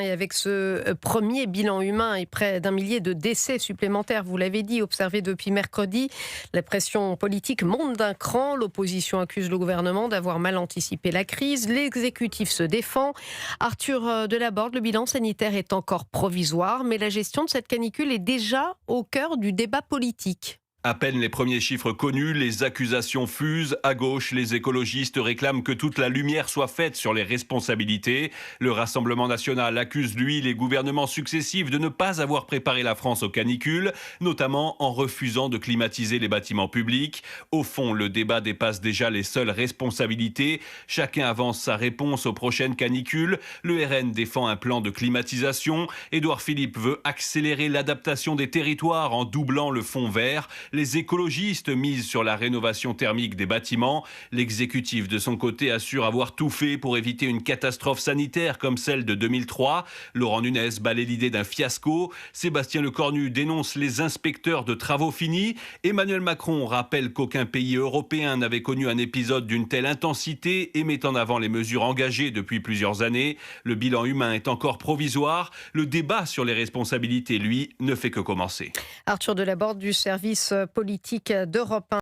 Et avec ce premier bilan humain et près d'un millier de décès supplémentaires, vous l'avez dit, observés depuis mercredi, la pression politique monte d'un cran. L'opposition accuse le gouvernement d'avoir mal anticipé la crise. L'exécutif se défend. Arthur Delaborde, le bilan sanitaire est encore provisoire, mais la gestion de cette canicule est déjà au cœur du débat politique. À peine les premiers chiffres connus, les accusations fusent. À gauche, les écologistes réclament que toute la lumière soit faite sur les responsabilités. Le Rassemblement national accuse, lui, les gouvernements successifs de ne pas avoir préparé la France aux canicules, notamment en refusant de climatiser les bâtiments publics. Au fond, le débat dépasse déjà les seules responsabilités. Chacun avance sa réponse aux prochaines canicules. Le RN défend un plan de climatisation. Édouard Philippe veut accélérer l'adaptation des territoires en doublant le fonds vert. Les écologistes misent sur la rénovation thermique des bâtiments. L'exécutif, de son côté, assure avoir tout fait pour éviter une catastrophe sanitaire comme celle de 2003. Laurent Nunez balaie l'idée d'un fiasco. Sébastien Lecornu dénonce les inspecteurs de travaux finis. Emmanuel Macron rappelle qu'aucun pays européen n'avait connu un épisode d'une telle intensité et met en avant les mesures engagées depuis plusieurs années. Le bilan humain est encore provisoire. Le débat sur les responsabilités, lui, ne fait que commencer. Arthur Delaborde du service politique d'Europe 1.